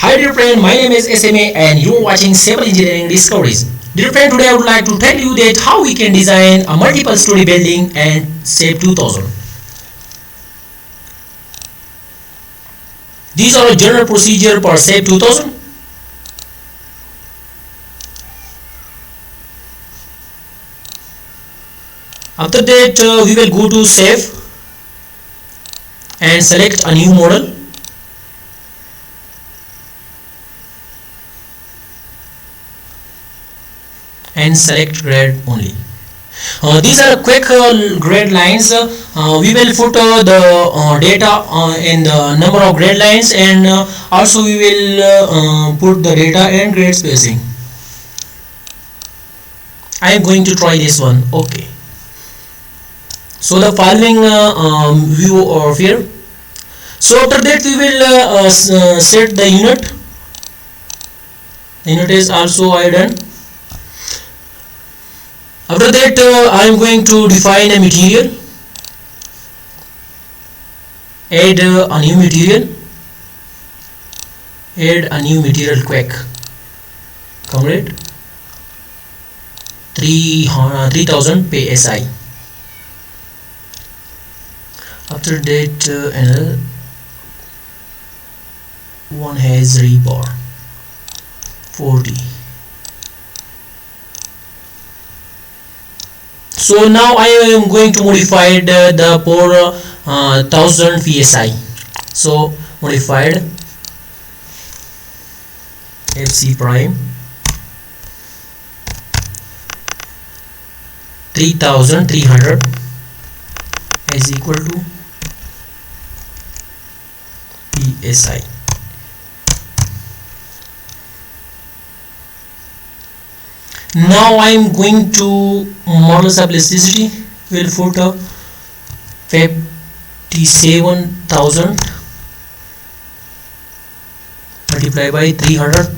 Hi dear friend, my name is SMA and you are watching Civil Engineering Discoveries. Dear friend, today I would like to tell you that how we can design a multiple story building and SAP2000. These are a general procedure for SAP2000. After that we will go to Save and select a new model. And select grade only. These are quick grade lines. We will put the data in the number of grade lines, and also we will put the data and grade spacing. I am going to try this one. Okay. So the following view of here. So after that we will set the unit. The unit is also I done. After that I am going to define a material, add a new material quick, complete 3000 psi. After that another one has rebar 40. So now I am going to modify the for 1000 psi. So modified FC prime 3300 is equal to psi. Now I am going to modulus of elasticity. Will put 57,000 multiply by 300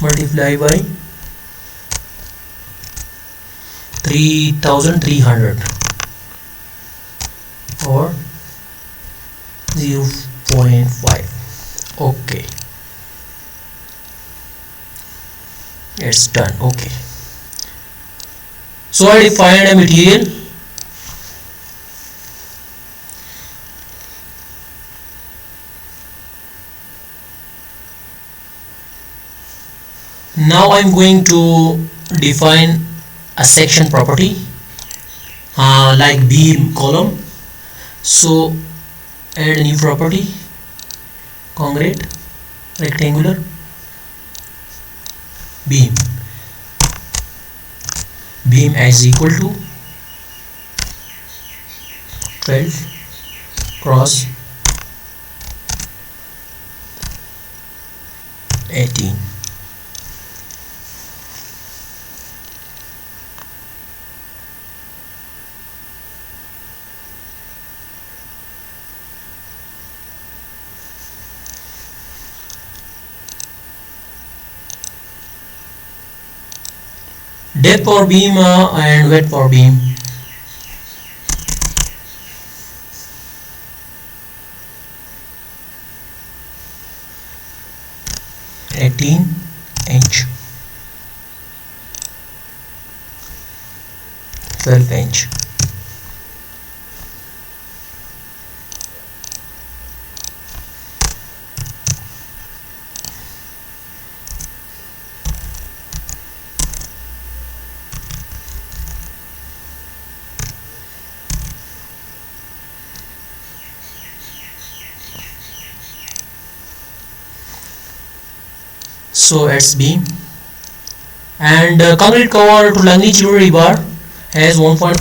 multiply by 3300 or 0.5. Okay, it's done. Okay. So I defined a material. Now I am going to define a section property like beam column. So add a new property, concrete rectangular beam. Beam is equal to 12 cross 18. Depth for beam and width for beam. (18" 12". So it's beam, and concrete cover to longitudinal rebar has 1.5".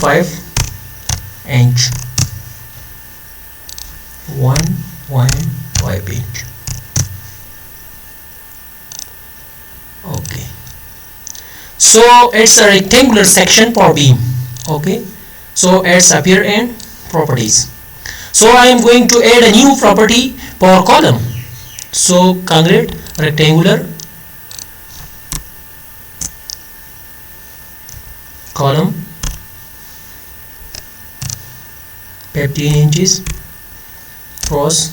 1.5". Okay, so it's a rectangular section for beam. Okay, so it's appear in properties. So I am going to add a new property for column. So concrete rectangular column 15 inches cross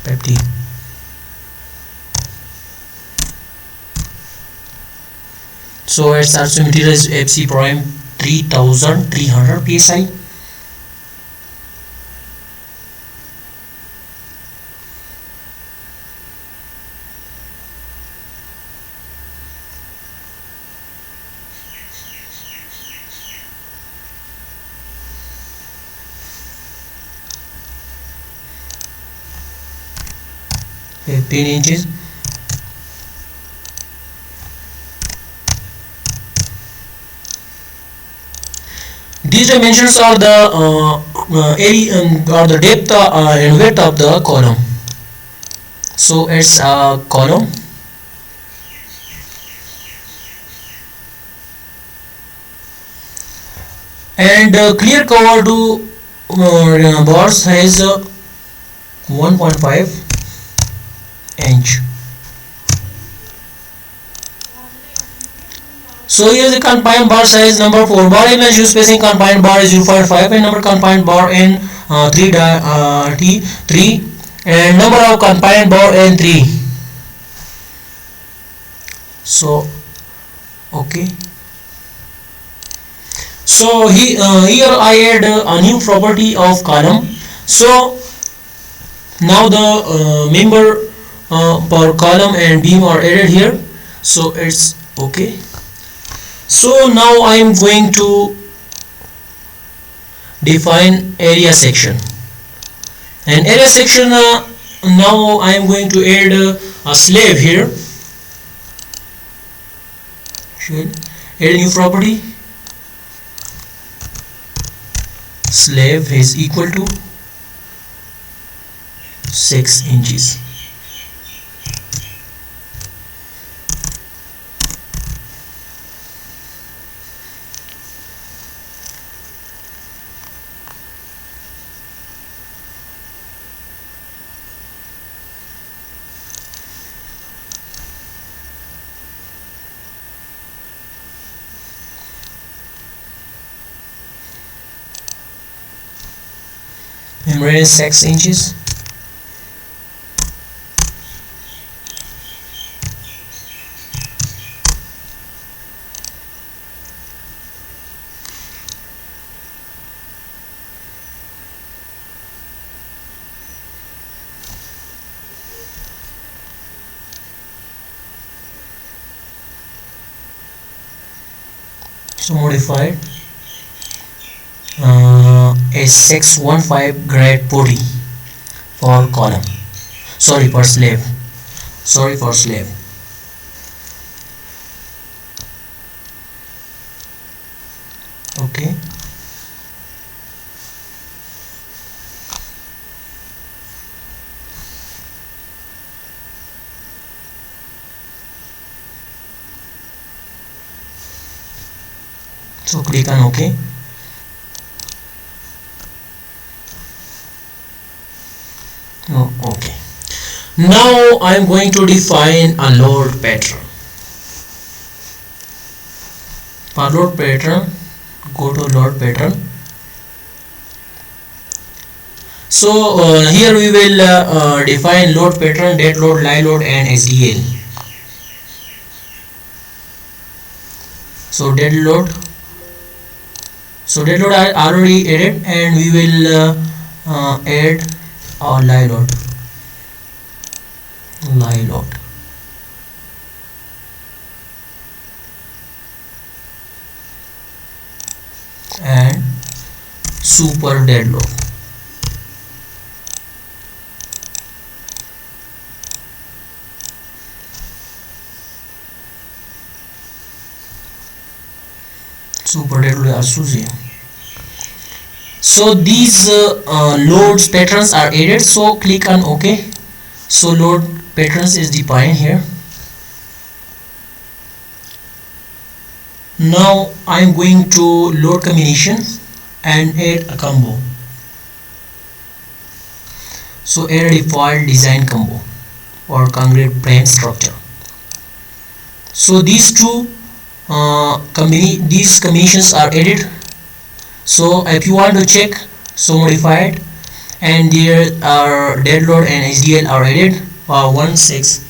15. So its also material is FC prime 3300 psi. Fifteen inches. These dimensions are the area or the depth and width of the column. So it's a column, and clear cover to bars has 1.5 inch. So here the confined bar size number 4. Bar dimension spacing confined bar is 0.5 and number confined bar in 3 and number of confined bar in 3. So okay. So here I add a new property of column. So now the member per column and beam are added here. So it's okay. So now I am going to define area section, and area section now I am going to add a slab here. Should add a new property. Slab is equal to 6 inches. And radius 6 inches. So modified a 615 grade putty for column, for slab, okay. So click on OK. Okay. Now I am going to define a load pattern. For load pattern, go to load pattern. So here we will define load pattern, dead load, live load, and SDL. So dead load. I already added, and we will add our live load. And super dead load. Super dead load also same. So these loads patterns are added. So click on OK. So load patterns is defined here. Now I am going to load combination and add a combo. So add a default design combo or concrete frame structure. So these two these combinations are added. So if you want to check, so modified, and there are dead load and HDL are added. 1 6.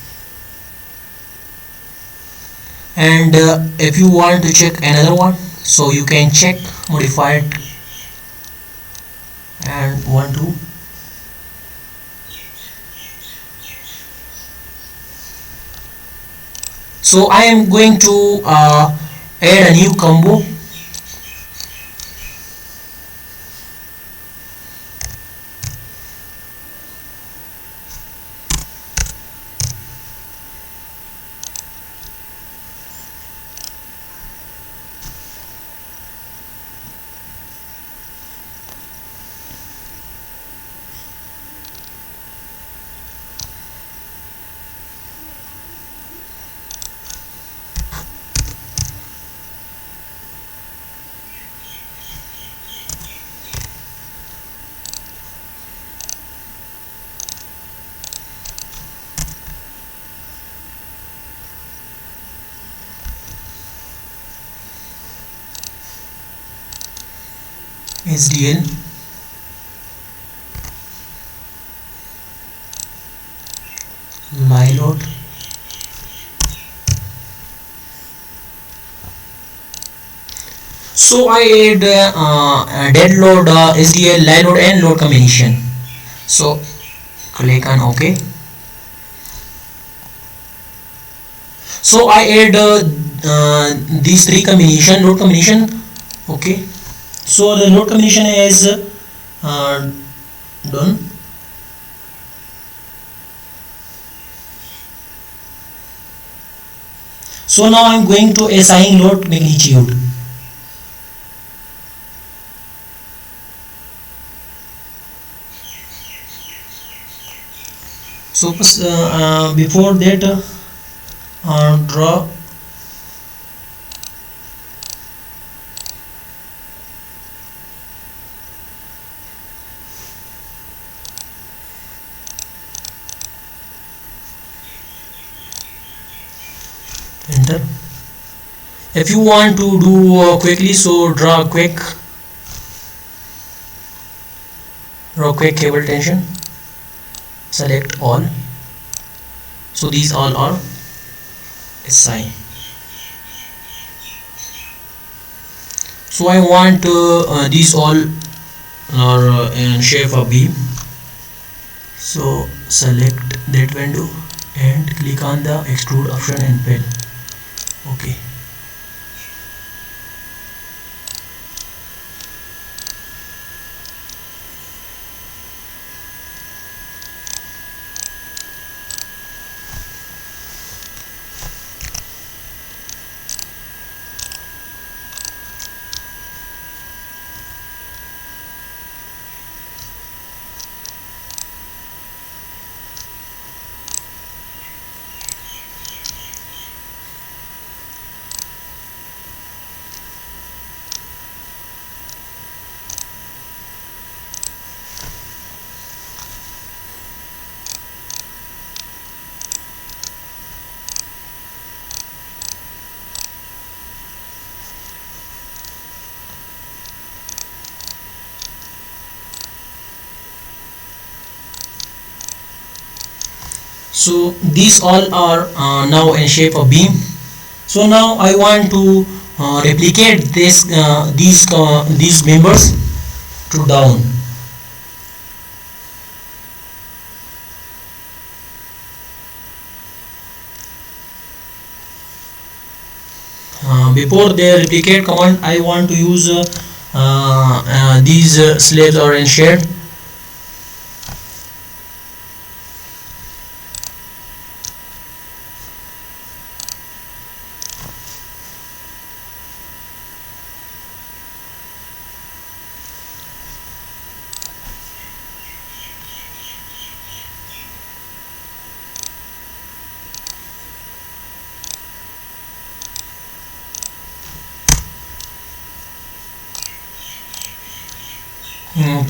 And if you want to check another one, so you can check modified and 1 2. So I am going to add a new combo. SDL load. So I add dead load, SDL, load and load combination. So click on OK. So I add these three combination, load combination. Okay. So the load combination is done. So now I'm going to assign load magnitude. So before that draw enter. If you want to do quickly, so draw quick cable tension, select all. So these all are assigned. So I want these all are in shape of beam. So select that window and click on the extrude option and fill. Okay. So these all are now in shape of beam. So now I want to replicate this these members to down. Before the replicate command, I want to use these slabs are in shade.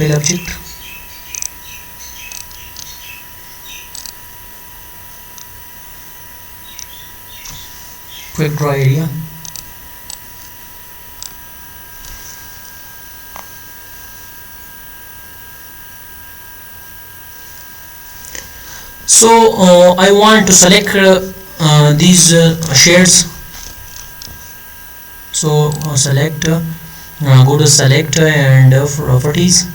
Fill object. Quick draw area. So I want to select these shades So select, go to select and properties,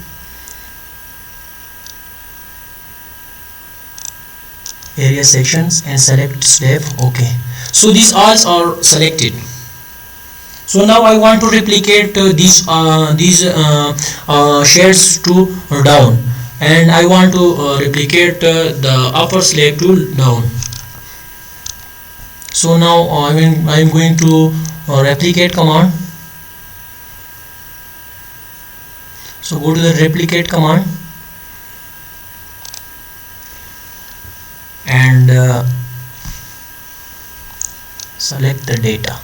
area sections, and select slab. Okay, so these all are selected. So now I want to replicate these shades to down, and I want to replicate the upper slab to down. So now I'm going to replicate command. So go to the replicate command and select the data.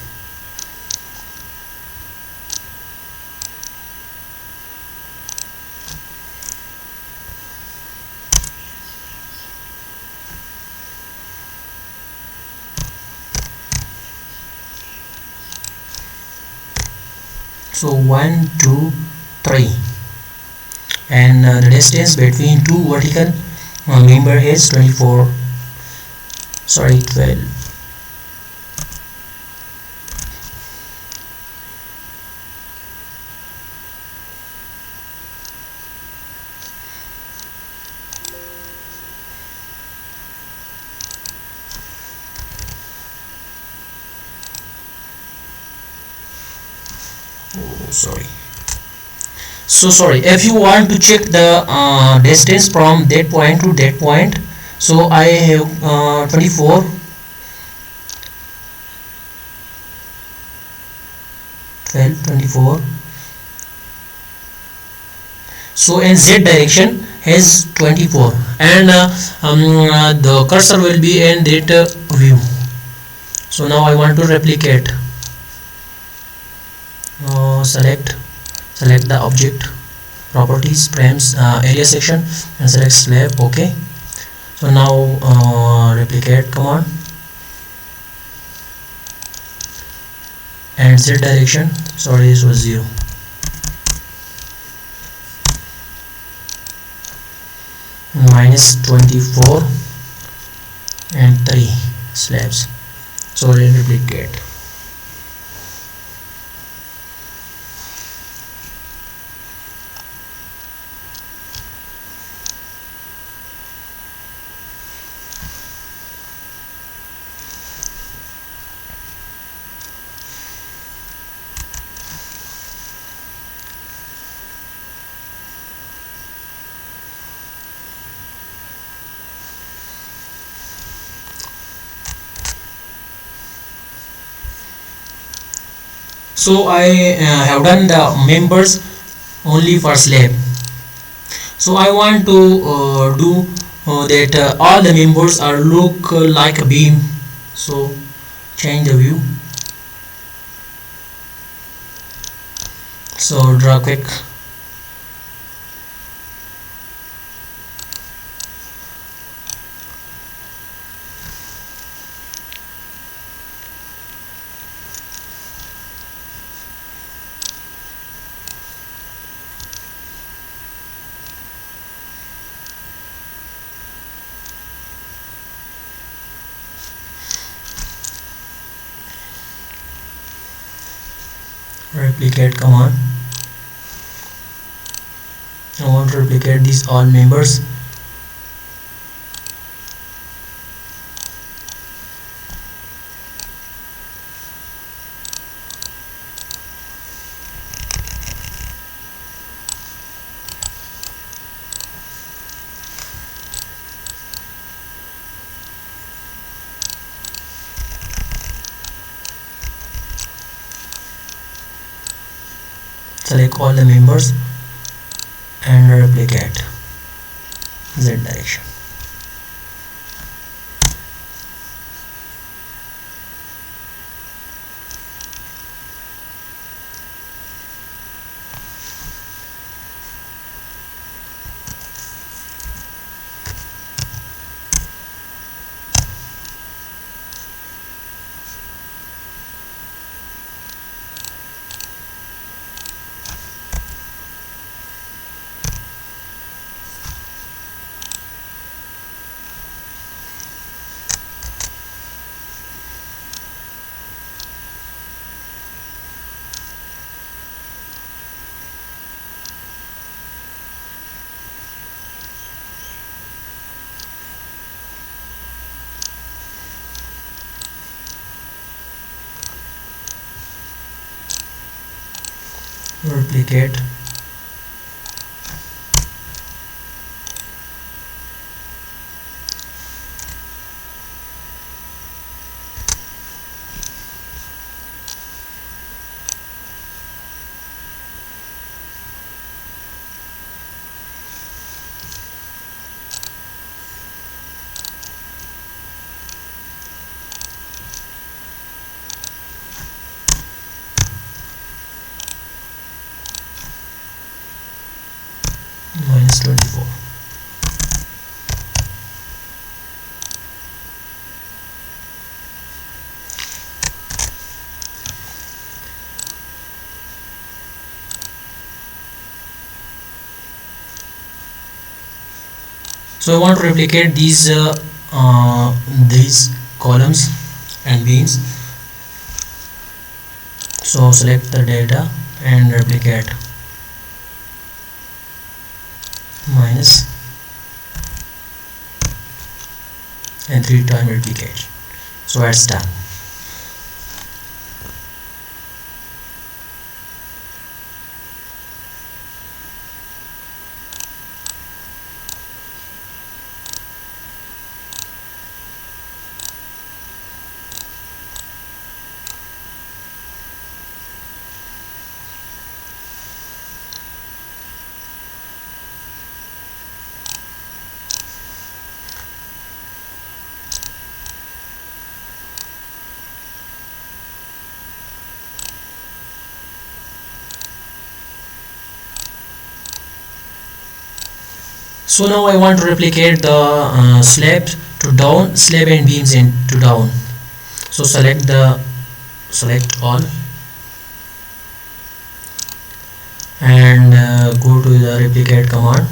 So 1 2 3, and the distance between two vertical member is 12. Sorry. So sorry, if you want to check the distance from that point to that point, so I have 24, 12, 24. So in Z direction has 24, and the cursor will be in that view. So now I want to replicate. Select the object, properties, frames, area section, and select slab. Okay, so now replicate command and Z direction, sorry, this was 0. -24 and 3 slabs. So replicate. So I have done the members only for slab. So I want to do that all the members are look like a beam. So change the view. So draw quick. Replicate command. I want to replicate these all members. Select all the members and replicate Z direction. replicate minus 24. So I want to replicate these columns and beams. So select the data and replicate minus and 3 times replicate. So it's done. So now I want to replicate the slab to down, slab and beams into down. So select all and go to the replicate command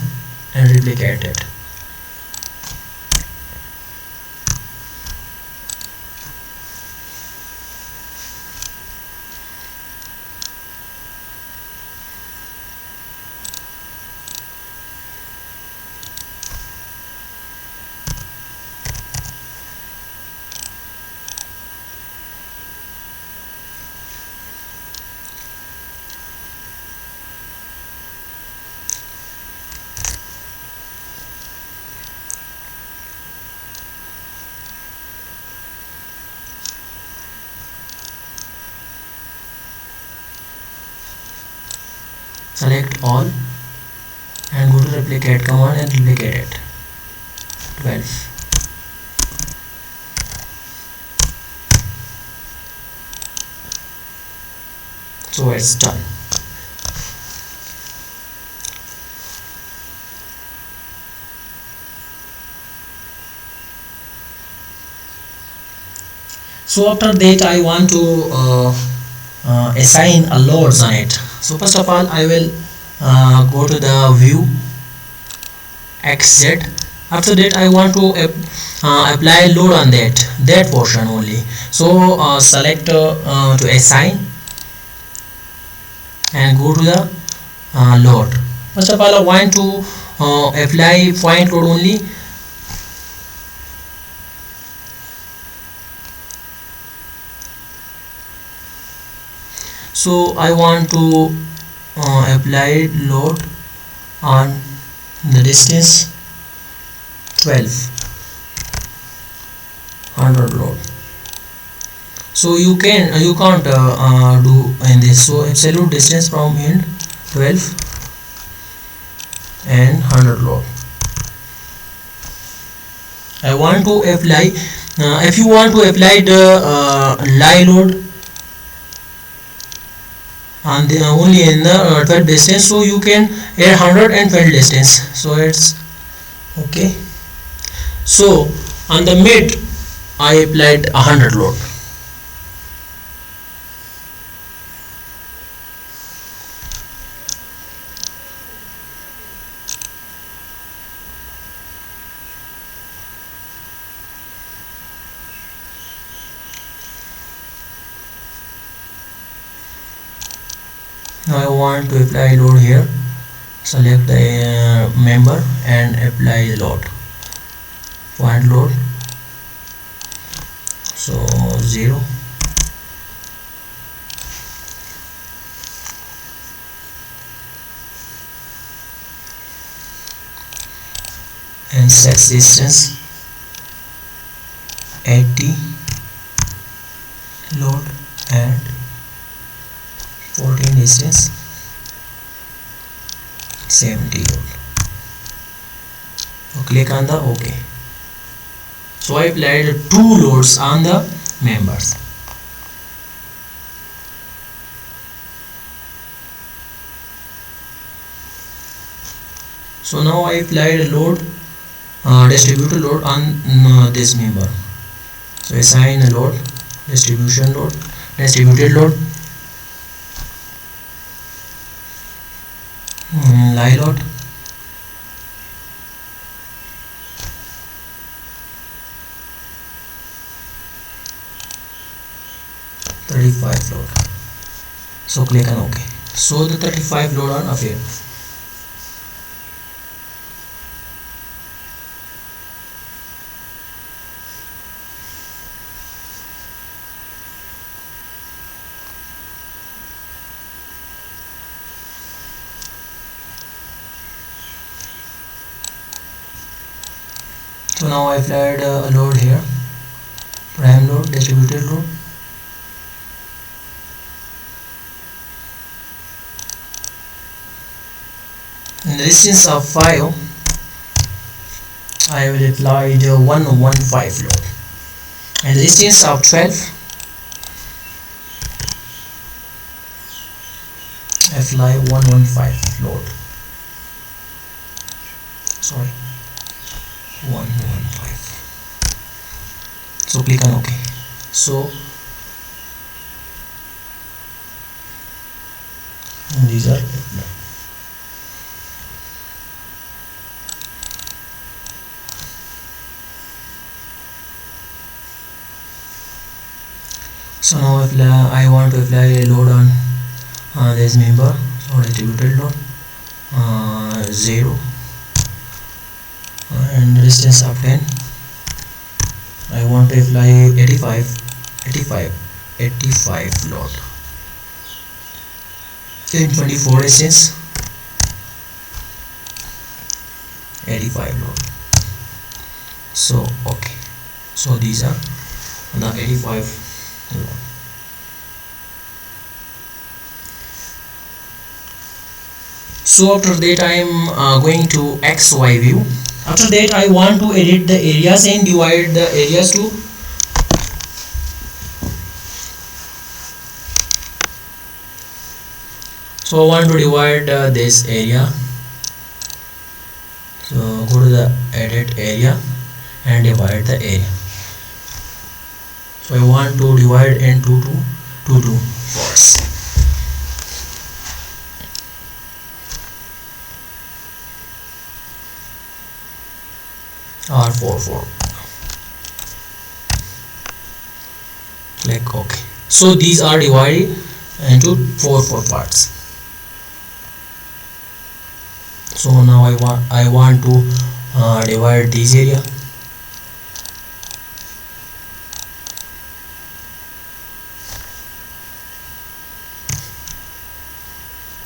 and replicate it. Select all and go to replicate command and replicate it. 12. So it's done. So after that I want to assign a loads on it. So first of all I will go to the view XZ. After that I want to apply load on that portion only. So select to assign and go to the load. First of all I want to apply point load only. So I want to apply load on the distance 1200 load. So you can't do in this. So absolute distance from end 12 and 100 load. I want to apply if you want to apply the lie load and only in the 12 distance, so you can add 100 and 12 distance. So it's okay. So on the mid I applied 100 load. Now I want to apply load here. Select the member and apply load. Point load. So 0. 6 distance 80 load and 14 distance 70 load. So click on the OK. So I applied 2 loads on the members. So now I applied a load, distributed load on this member. So assign a load, distributed load, lie load, (35) load. So click on OK. So the 35 load on appear. So now I applied a load here, prime load, distributed load. In the distance of 5, I will apply the 115 load. And the distance of 12, apply 115 load. Sorry. 115. So click on OK. So these are applied. So now I want to apply a load on this member. So distributed load 0 and distance of 10. I want to apply 85 load in 24 distance 85 load. So okay, so these are the 85 load. So after that I am going to XY view. After that I want to edit the areas and divide the areas to so I want to divide this area. So go to the edit area and divide the area. So I want to divide into two parts. Or 4 click OK. So these are divided into 4 parts. So now I want to divide this area.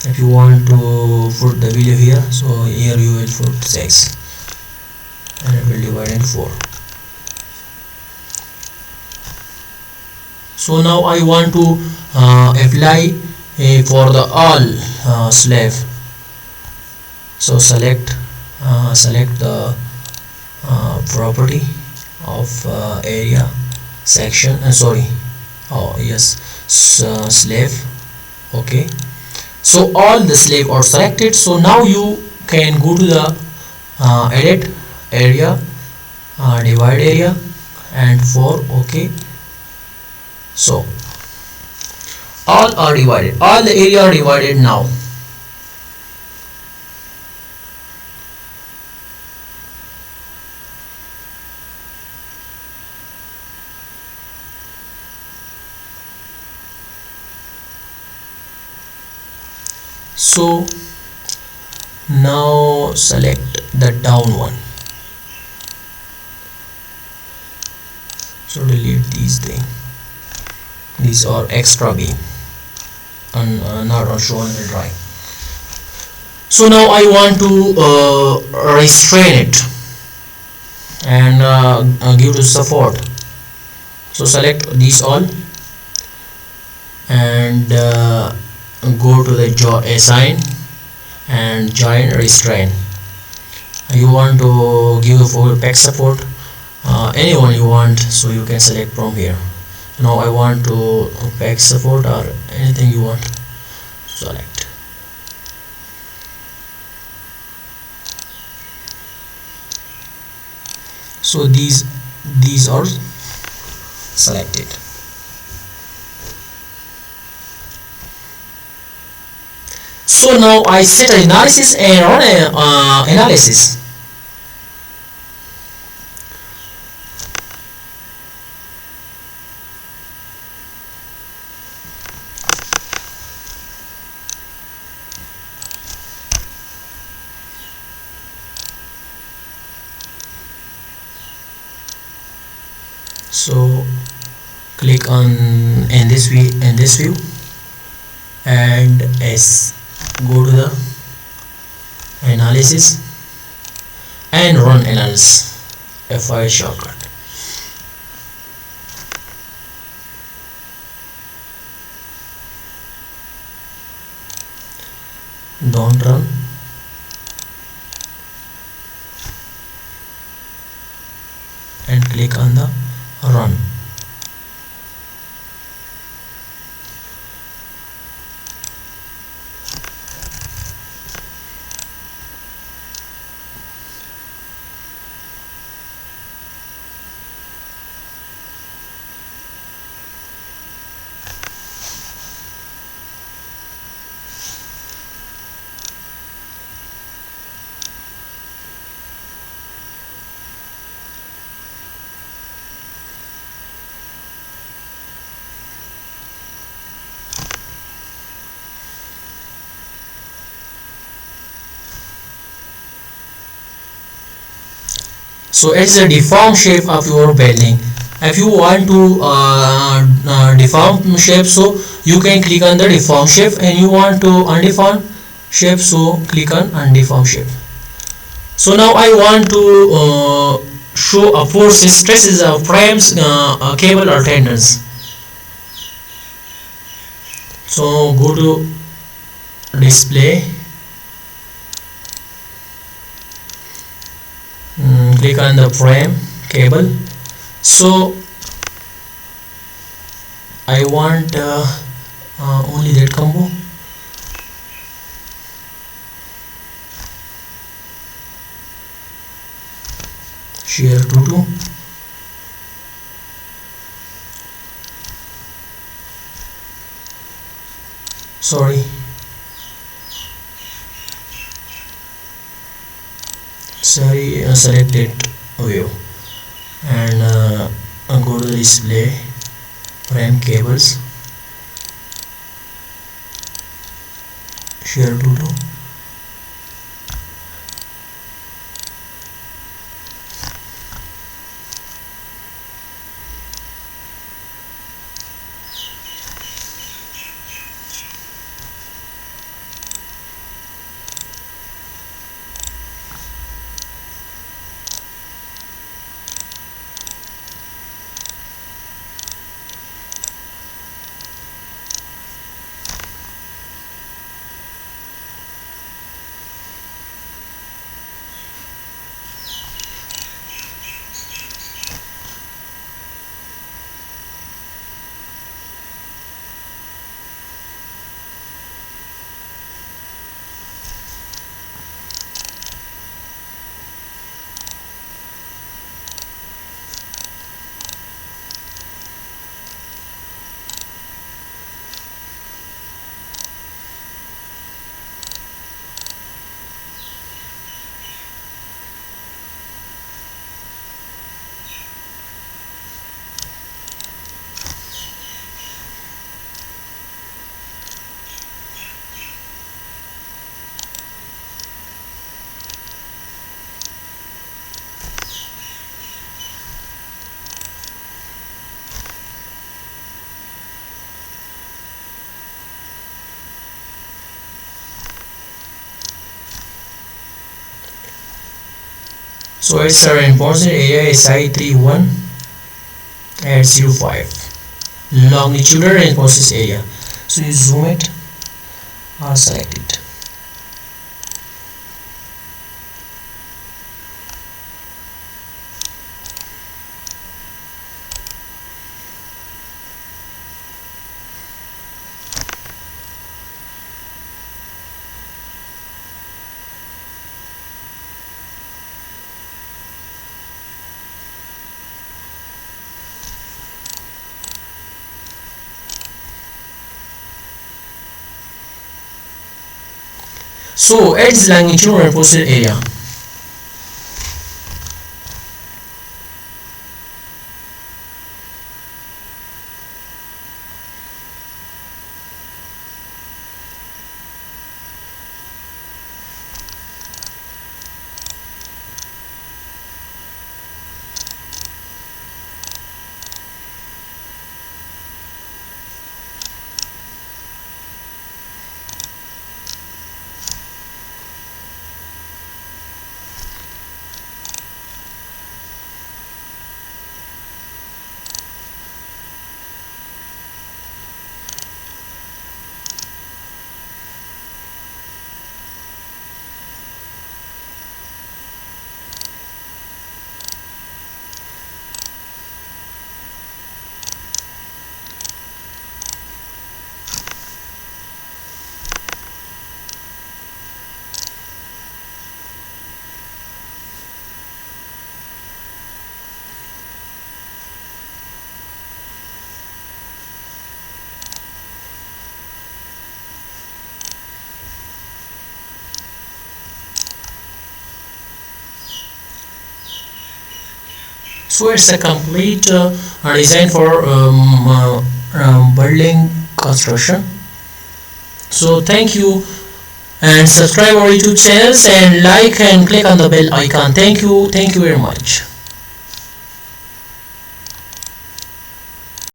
If you want to put the value here, so here you will put 6 and it will divide into 4. So now I want to apply for the all slab. So select the property of area section slab. Okay, so all the slab are selected. So now you can go to the edit area, divide area and 4. Okay, so all are divided, all the area are divided now. So now select the down one. So delete these things. These are extra beam and not shown in the drawing. So now I want to restrain it. and give to support. So select these all and go to the assign and join restrain. You want to give for back support anyone you want, so you can select from here. Now I want to back support or anything you want, select. So these are selected. So now I set analysis and run analysis. So click on in this view and go to the analysis and run analysis, F5 shortcut. Don't run. And click on the run. So it's a deform shape of your building. If you want to deform shape, so you can click on the deform shape, and you want to undeform shape, so click on undeform shape. So now I want to show a force stresses of frames, cable or tendons. So go to display, click on the frame cable. So I want only that combo. Shear 22. Sorry. Select it view and go to the display, frame cables, shear 22. So its reinforced area is I31 at 05. Longitudinal reinforced area. So you zoom it or select it. So its longitudinal reinforced area. So it's a complete design for building construction. So thank you, and subscribe our YouTube channels and like and click on the bell icon. Thank you very much.